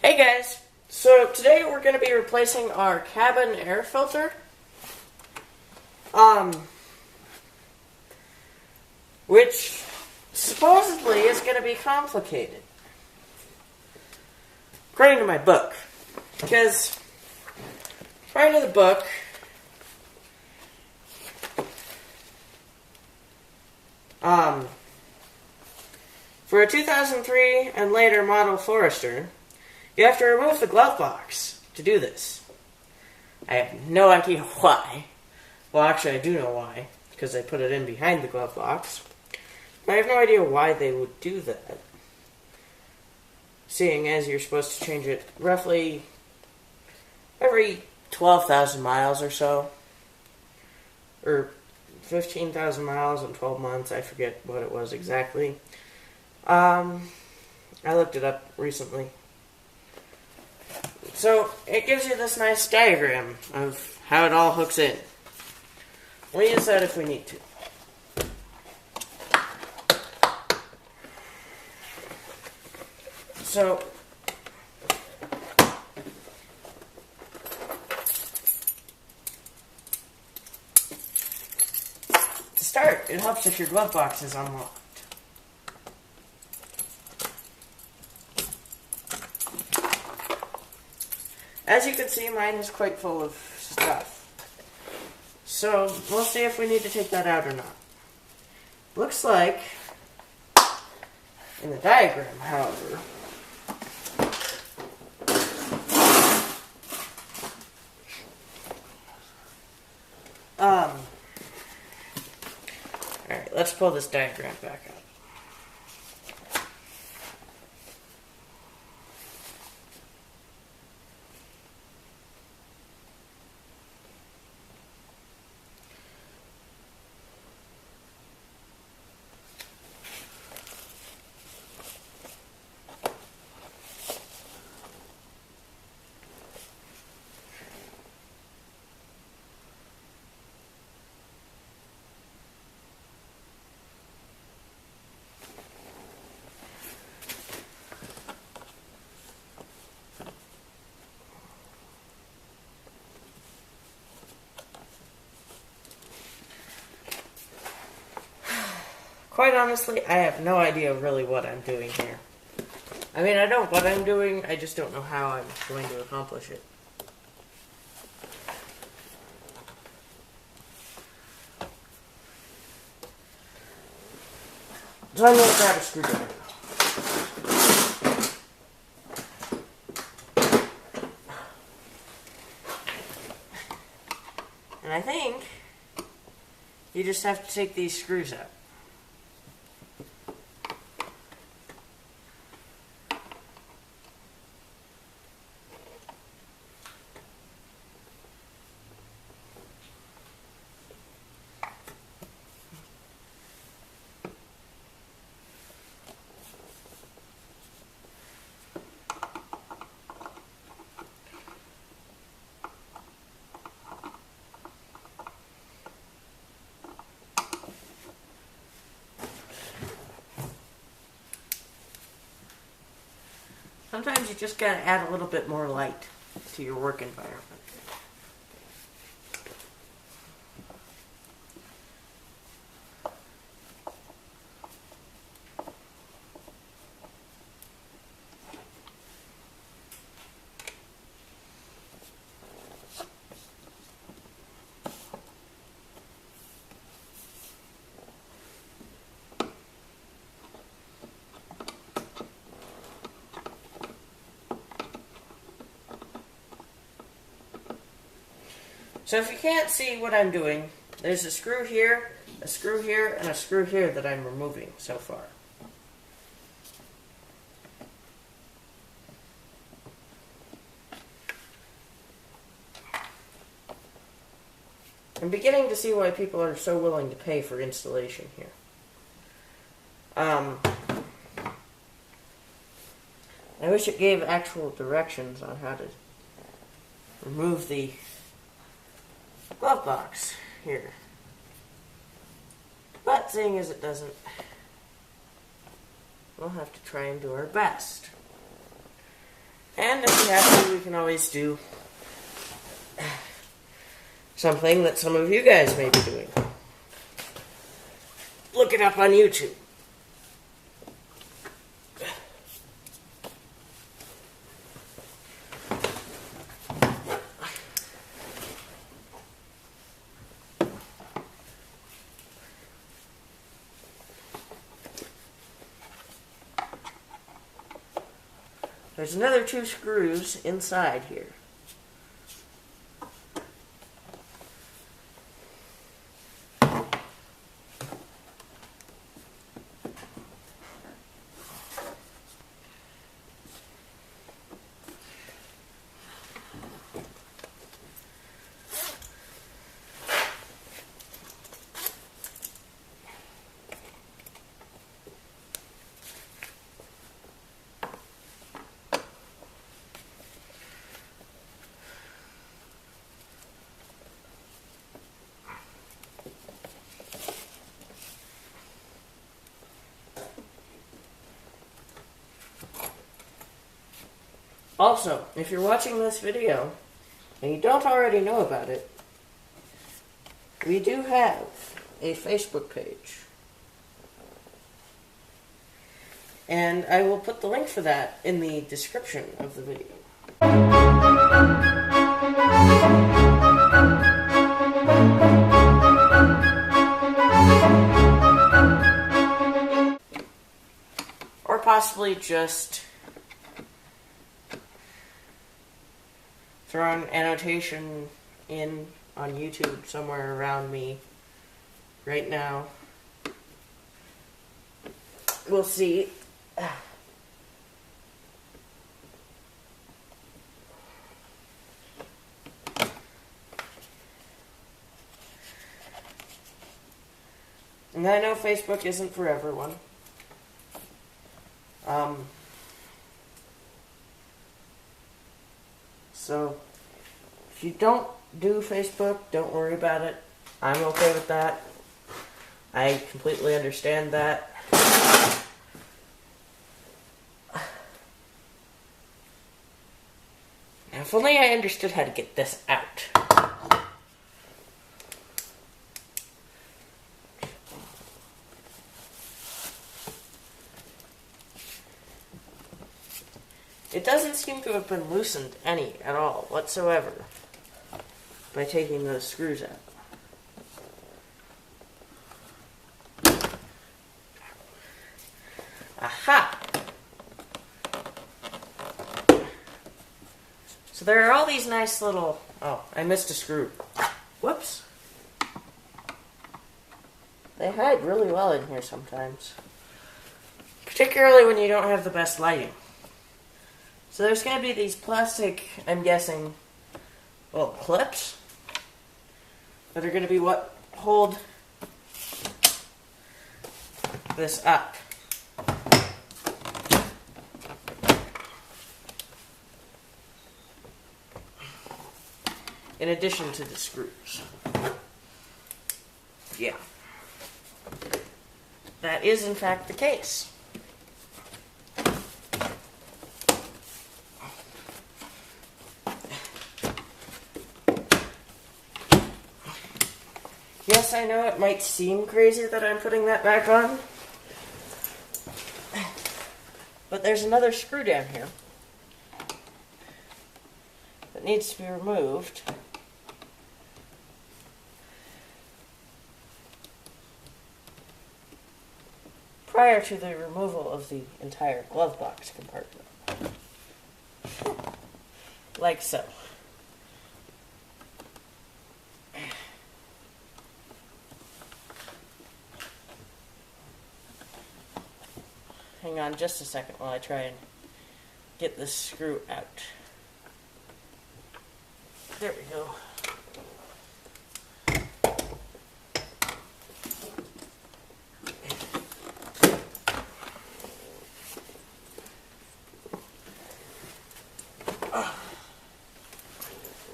Hey guys, so today we're going to be replacing our cabin air filter, which supposedly is going to be complicated, according to my book, because according to the book, for a 2003 and later model Forester, you have to remove the glove box to do this. I have no idea why. Well, actually, I do know why, because they put it in behind the glove box. But I have no idea why they would do that, seeing as you're supposed to change it roughly every 12,000 miles or so, or 15,000 miles in 12 months. I forget what it was exactly. I looked it up recently. So, it gives you this nice diagram of how it all hooks in. We'll use that if we need to. So, to start, it helps if your glove box is unlocked. As you can see, mine is quite full of stuff. So, we'll see if we need to take that out or not. Looks like, in the diagram, however, alright, let's pull this diagram back up. Quite honestly, I have no idea really what I'm doing here. I mean, I know what I'm doing, I just don't know how I'm going to accomplish it. So I'm going to grab a screwdriver. And I think you just have to take these screws out. Sometimes you just gotta add a little bit more light to your work environment. So if you can't see what I'm doing, there's a screw here, and a screw here that I'm removing so far. I'm beginning to see why people are so willing to pay for installation here. I wish it gave actual directions on how to remove the glove box here. But seeing as it doesn't, we'll have to try and do our best. And if we have to, we can always do something that some of you guys may be doing. Look it up on YouTube. There's another 2 screws inside here. Also, if you're watching this video and you don't already know about it, we do have a Facebook page. And I will put the link for that in the description of the video. Or possibly just throw an annotation in on YouTube somewhere around me right now. We'll see. And I know Facebook isn't for everyone. So, if you don't do Facebook, don't worry about it. I'm okay with that. I completely understand that. Now, if only I understood how to get this out. It doesn't seem to have been loosened any at all whatsoever by taking those screws out. Aha! So there are all these nice little... Oh, I missed a screw. Whoops. They hide really well in here sometimes. Particularly when you don't have the best lighting. So there's going to be these plastic, I'm guessing, well, clips that are going to be what hold this up. In addition to the screws. Yeah. That is in fact the case. Yes, I know it might seem crazy that I'm putting that back on, but there's another screw down here that needs to be removed. Prior to the removal of the entire glove box compartment. Like so. Hang on just a second while I try and get this screw out. There we go.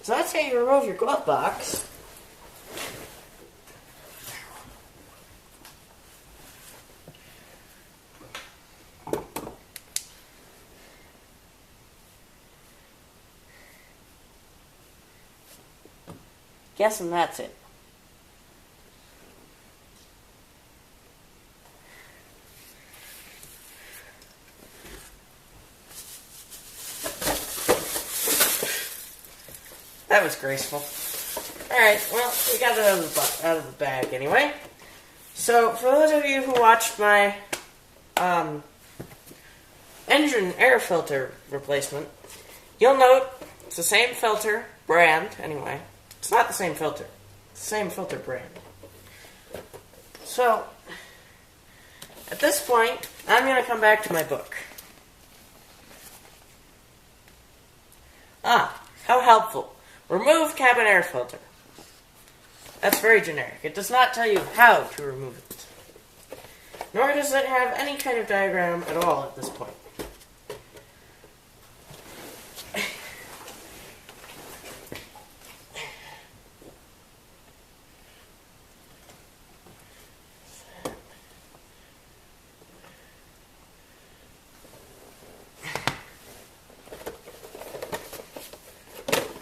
So that's how you remove your glove box. Guessing that's it. That was graceful. Alright, well, we got it out of the bag anyway. So, for those of you who watched my engine air filter replacement, you'll note it's the same filter brand, anyway. It's not the same filter. It's the same filter brand. So, at this point, I'm going to come back to my book. How helpful. Remove cabin air filter. That's very generic. It does not tell you how to remove it. Nor does it have any kind of diagram at all at this point.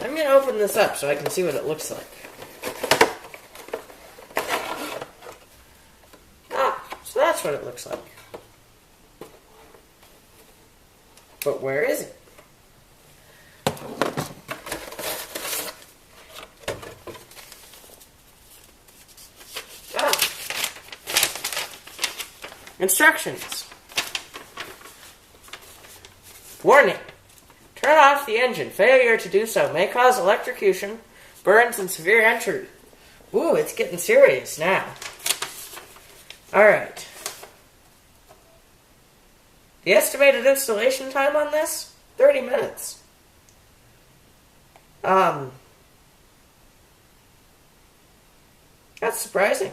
I'm going to open this up so I can see what it looks like. So that's what it looks like. But where is it? Instructions. Warning. Turn off the engine. Failure to do so may cause electrocution, burns, and severe injury. Ooh, it's getting serious now. Alright. The estimated installation time on this? 30 minutes. That's surprising.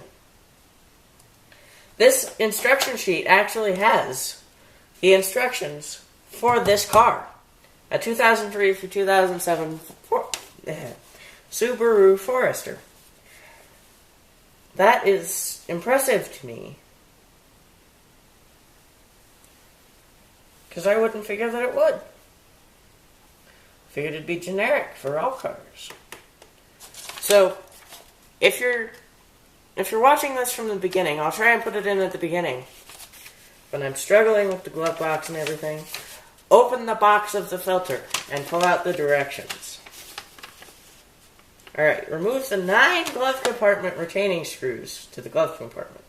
This instruction sheet actually has the instructions for this car. A 2003 through 2007 Subaru Forester. That is impressive to me. Because I wouldn't figure that it would. Figured it'd be generic for all cars. So, if you're watching this from the beginning, I'll try and put it in at the beginning. When I'm struggling with the glove box and everything, open the box of the filter and pull out the directions. Alright, remove the 9 glove compartment retaining screws to the glove compartment.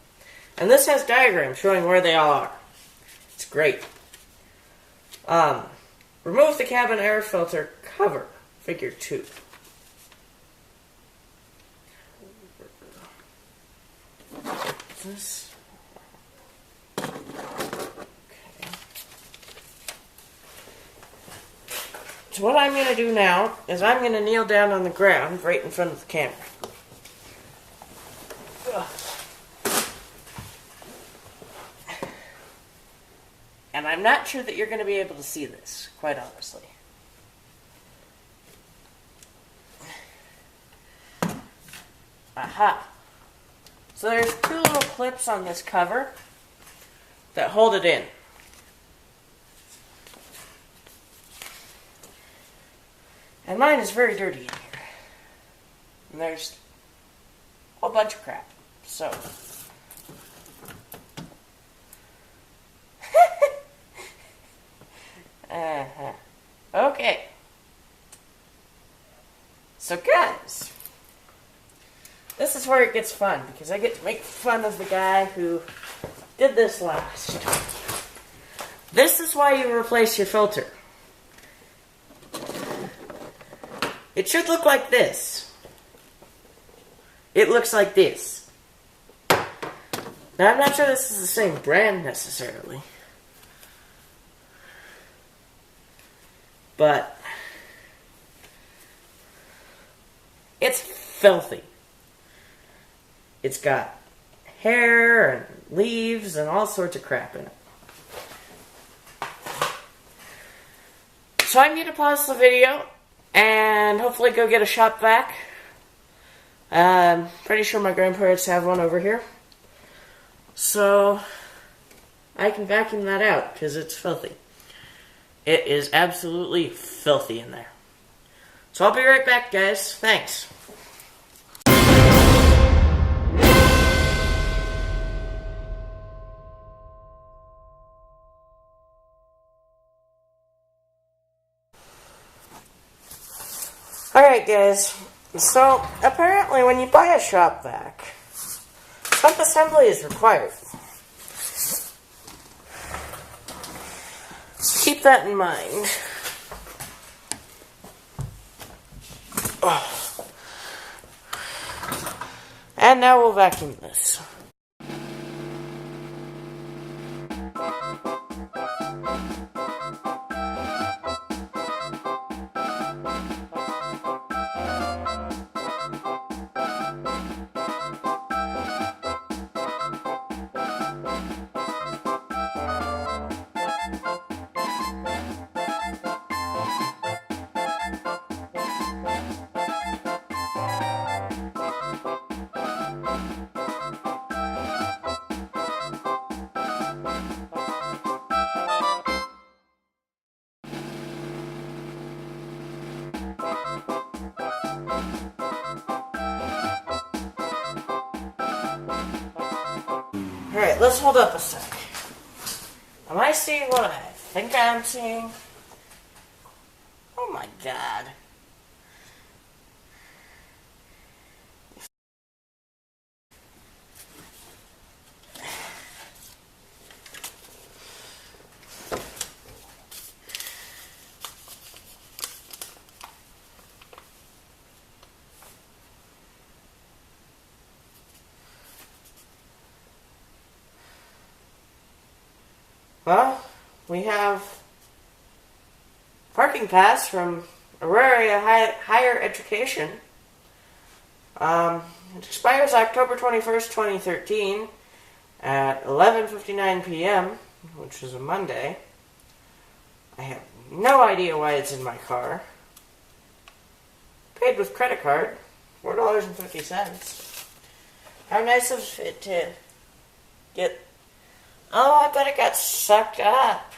And this has diagrams showing where they all are. It's great. Remove the cabin air filter cover, figure 2. This. So what I'm going to do now is I'm going to kneel down on the ground right in front of the camera. Ugh. And I'm not sure that you're going to be able to see this, quite honestly. Aha. So there's 2 little clips on this cover that hold it in. And mine is very dirty in here. And there's a whole bunch of crap. So. Okay. So guys, this is where it gets fun, because I get to make fun of the guy who did this last. This is why you replace your filter. It should look like this. It looks like this. Now, I'm not sure this is the same brand necessarily. But it's filthy. It's got hair and leaves and all sorts of crap in it. So I'm going to pause the video and hopefully go get a shop vac. I'm pretty sure my grandparents have one over here. So I can vacuum that out because it's filthy. It is absolutely filthy in there. So I'll be right back, guys. Thanks. Alright guys, so apparently when you buy a shop vac, some assembly is required. Keep that in mind. And now we'll vacuum this. Alright, let's hold up a sec. Am I seeing what I think I'm seeing? Oh my god. Well, we have parking pass from Auraria Higher Education. It expires October 21st, 2013 at 11:59 p.m., which is a Monday. I have no idea why it's in my car. Paid with credit card, $4.50. How nice of it to get... Oh, I bet it got sucked up.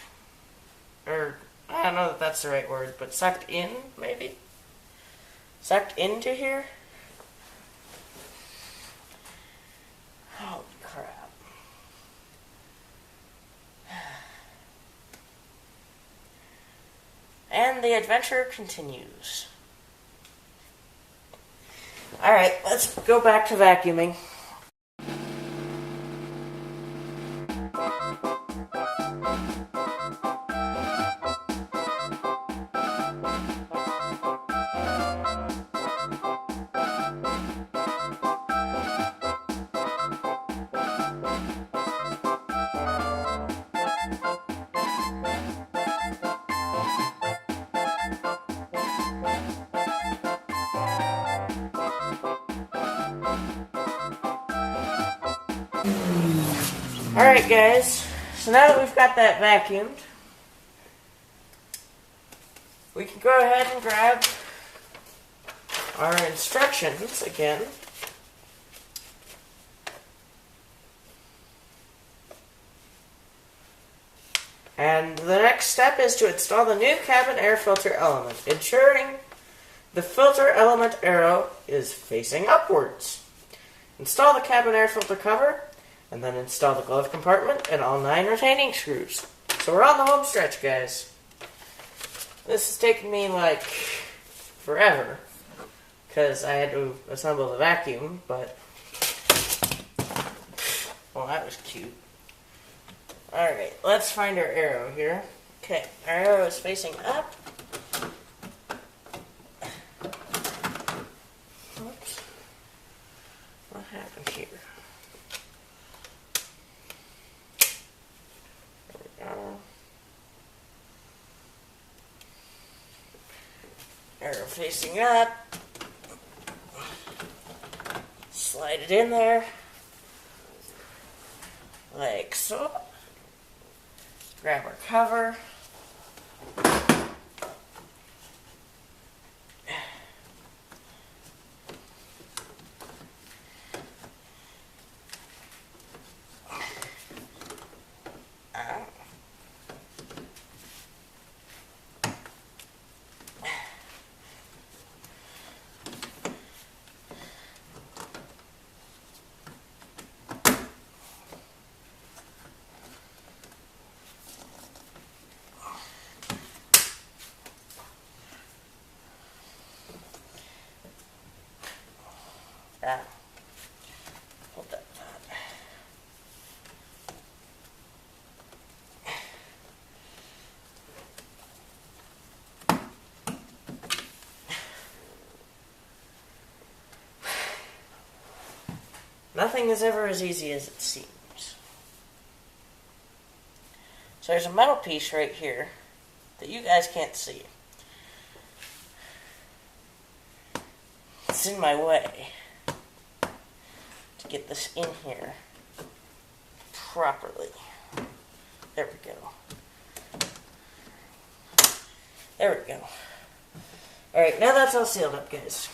Or, I don't know if that's the right word, but sucked in, maybe? Sucked into here? Holy crap. And the adventure continues. Alright, let's go back to vacuuming. Alright guys, so now that we've got that vacuumed, we can go ahead and grab our instructions again. And the next step is to install the new cabin air filter element, ensuring the filter element arrow is facing upwards. Install the cabin air filter cover, and then install the glove compartment and all 9 retaining screws. So we're on the home stretch, guys. This has taken me like forever because I had to assemble the vacuum, but well, that was cute. Alright, let's find our arrow here. Okay, our arrow is facing up. Oops. What happened here? Arrow facing up. Slide it in there. Like so. Grab our cover. Nothing is ever as easy as it seems. So there's a metal piece right here that you guys can't see. It's in my way to get this in here properly. There we go. There we go. Alright, now that's all sealed up, guys.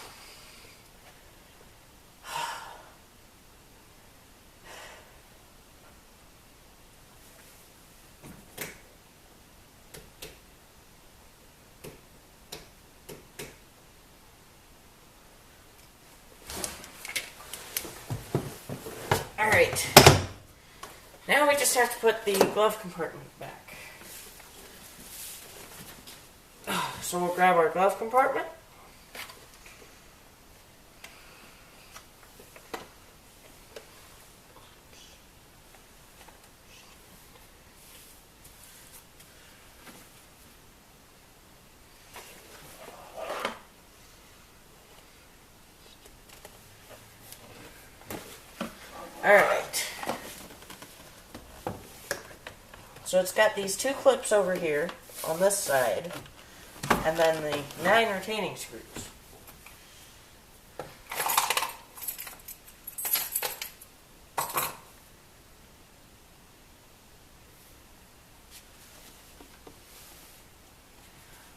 Alright, now we just have to put the glove compartment back. So we'll grab our glove compartment. Alright, so it's got these two clips over here on this side, and then the 9 retaining screws.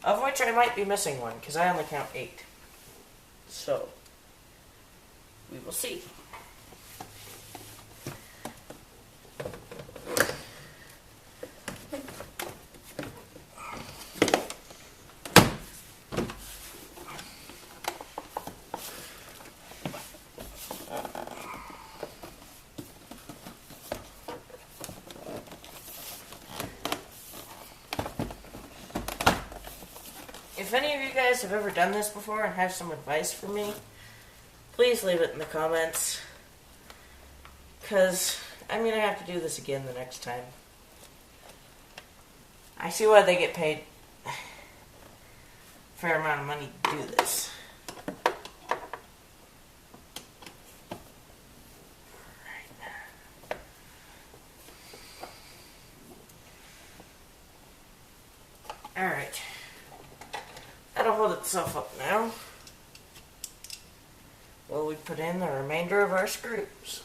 Of which I might be missing one, because I only count 8. So, we will see. If any of you guys have ever done this before and have some advice for me, please leave it in the comments. Because I'm going to have to do this again the next time. I see why they get paid a fair amount of money to do this. Alright. That'll hold itself up now. Well, we put in the remainder of our screws.